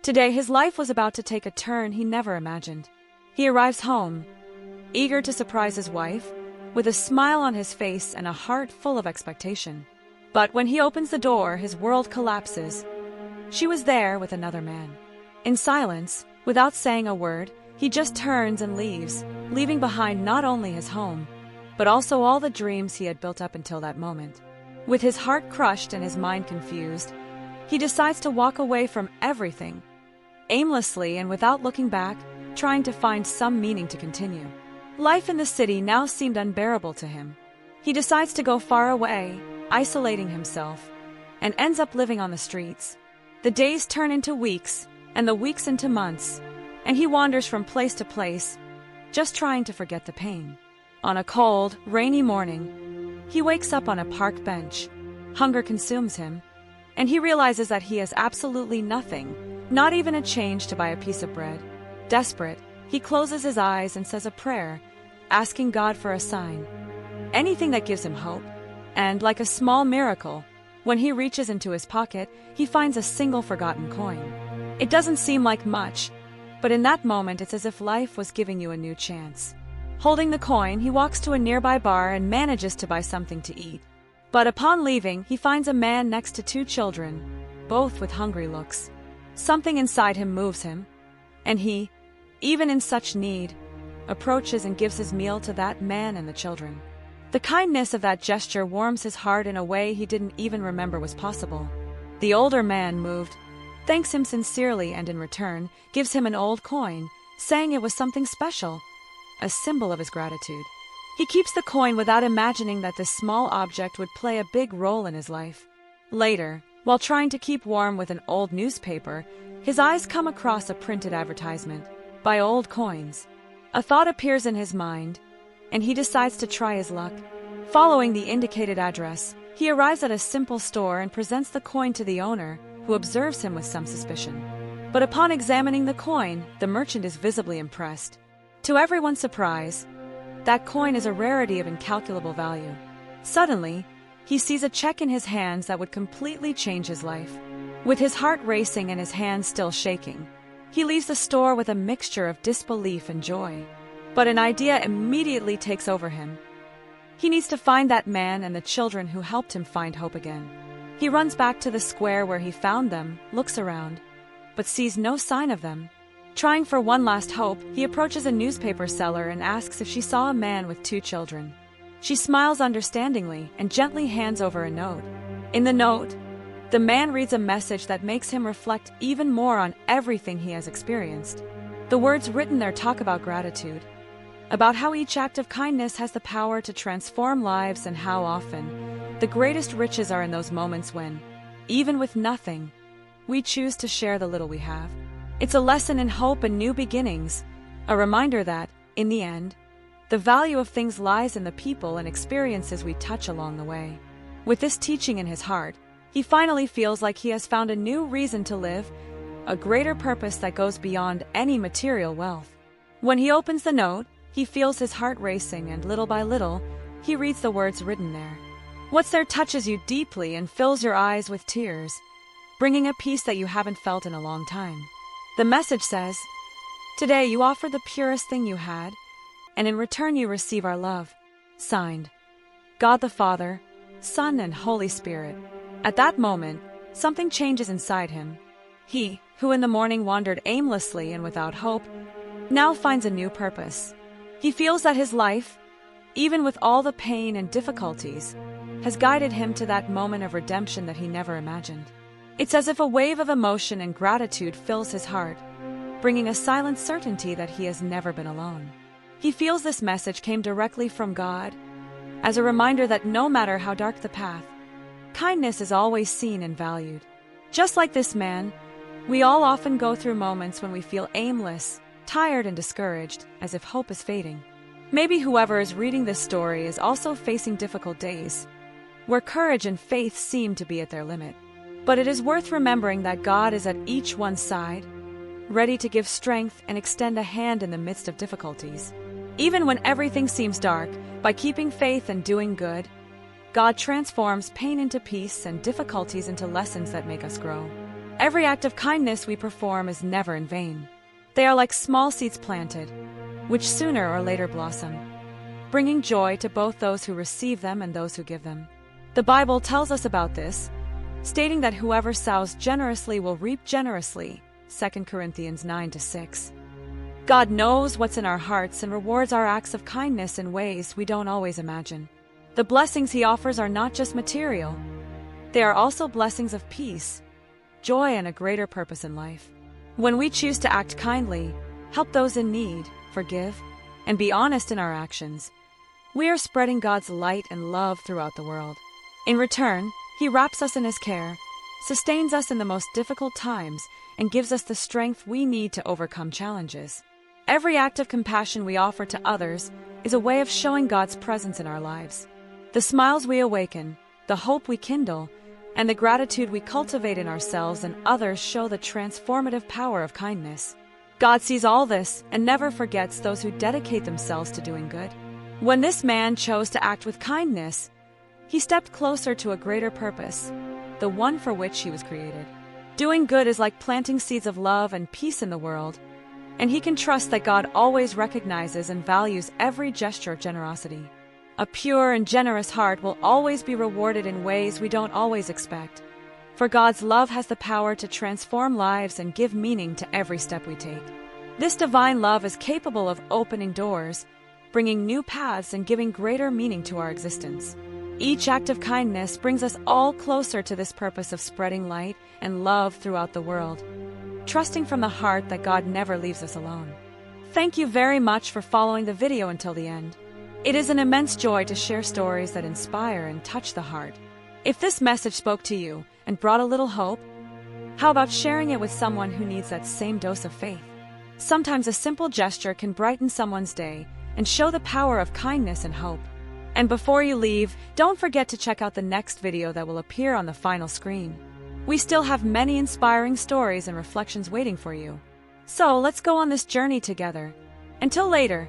Today, his life was about to take a turn he never imagined. He arrives home, eager to surprise his wife, with a smile on his face and a heart full of expectation. But when he opens the door, his world collapses. She was there with another man. In silence, without saying a word, he just turns and leaves, leaving behind not only his home, but also all the dreams he had built up until that moment. With his heart crushed and his mind confused, he decides to walk away from everything, aimlessly and without looking back, trying to find some meaning to continue. Life in the city now seemed unbearable to him. He decides to go far away, isolating himself, and ends up living on the streets. The days turn into weeks, and the weeks into months, and he wanders from place to place, just trying to forget the pain. On a cold, rainy morning, he wakes up on a park bench. Hunger consumes him, and he realizes that he has absolutely nothing, not even a change to buy a piece of bread. Desperate, he closes his eyes and says a prayer, asking God for a sign, anything that gives him hope. And like a small miracle, when he reaches into his pocket, he finds a single forgotten coin. It doesn't seem like much, but in that moment it's as if life was giving you a new chance. Holding the coin, he walks to a nearby bar and manages to buy something to eat. But upon leaving, he finds a man next to two children, both with hungry looks. Something inside him moves him, and he, even in such need, approaches and gives his meal to that man and the children. The kindness of that gesture warms his heart in a way he didn't even remember was possible. The older man, moved, thanks him sincerely and in return, gives him an old coin, saying it was something special, a symbol of his gratitude. He keeps the coin without imagining that this small object would play a big role in his life. Later, while trying to keep warm with an old newspaper, his eyes come across a printed advertisement, "Buy old coins." A thought appears in his mind, and he decides to try his luck. Following the indicated address, he arrives at a simple store and presents the coin to the owner, who observes him with some suspicion. But upon examining the coin, the merchant is visibly impressed. To everyone's surprise, that coin is a rarity of incalculable value. Suddenly, he sees a check in his hands that would completely change his life. With his heart racing and his hands still shaking, he leaves the store with a mixture of disbelief and joy. But an idea immediately takes over him. He needs to find that man and the children who helped him find hope again. He runs back to the square where he found them, looks around, but sees no sign of them. Trying for one last hope, he approaches a newspaper seller and asks if she saw a man with two children. She smiles understandingly and gently hands over a note. In the note, the man reads a message that makes him reflect even more on everything he has experienced. The words written there talk about gratitude, about how each act of kindness has the power to transform lives and how often the greatest riches are in those moments when, even with nothing, we choose to share the little we have. It's a lesson in hope and new beginnings, a reminder that, in the end, the value of things lies in the people and experiences we touch along the way. With this teaching in his heart, he finally feels like he has found a new reason to live, a greater purpose that goes beyond any material wealth. When he opens the note, he feels his heart racing, and little by little, he reads the words written there. What's there touches you deeply and fills your eyes with tears, bringing a peace that you haven't felt in a long time. The message says, "Today you offer the purest thing you had, and in return you receive our love." Signed, God the Father, Son, and Holy Spirit. At that moment, something changes inside him. He, who in the morning wandered aimlessly and without hope, now finds a new purpose. He feels that his life, even with all the pain and difficulties, has guided him to that moment of redemption that he never imagined. It's as if a wave of emotion and gratitude fills his heart, bringing a silent certainty that he has never been alone. He feels this message came directly from God, as a reminder that no matter how dark the path, kindness is always seen and valued. Just like this man, we all often go through moments when we feel aimless, tired, and discouraged, as if hope is fading. Maybe whoever is reading this story is also facing difficult days, where courage and faith seem to be at their limit. But it is worth remembering that God is at each one's side, ready to give strength and extend a hand in the midst of difficulties. Even when everything seems dark, by keeping faith and doing good, God transforms pain into peace and difficulties into lessons that make us grow. Every act of kindness we perform is never in vain. They are like small seeds planted, which sooner or later blossom, bringing joy to both those who receive them and those who give them. The Bible tells us about this, stating that whoever sows generously will reap generously, 2 Corinthians 9-6. God knows what's in our hearts and rewards our acts of kindness in ways we don't always imagine. The blessings He offers are not just material. They are also blessings of peace, joy, and a greater purpose in life. When we choose to act kindly, help those in need, forgive, and be honest in our actions, we are spreading God's light and love throughout the world. In return, He wraps us in His care, sustains us in the most difficult times, and gives us the strength we need to overcome challenges. Every act of compassion we offer to others is a way of showing God's presence in our lives. The smiles we awaken, the hope we kindle, and the gratitude we cultivate in ourselves and others show the transformative power of kindness. God sees all this and never forgets those who dedicate themselves to doing good. When this man chose to act with kindness, he stepped closer to a greater purpose, the one for which he was created. Doing good is like planting seeds of love and peace in the world, and he can trust that God always recognizes and values every gesture of generosity. A pure and generous heart will always be rewarded in ways we don't always expect. For God's love has the power to transform lives and give meaning to every step we take. This divine love is capable of opening doors, bringing new paths, and giving greater meaning to our existence. Each act of kindness brings us all closer to this purpose of spreading light and love throughout the world, trusting from the heart that God never leaves us alone. Thank you very much for following the video until the end. It is an immense joy to share stories that inspire and touch the heart. If this message spoke to you and brought a little hope, how about sharing it with someone who needs that same dose of faith? Sometimes a simple gesture can brighten someone's day and show the power of kindness and hope. And before you leave, don't forget to check out the next video that will appear on the final screen. We still have many inspiring stories and reflections waiting for you. So let's go on this journey together. Until later,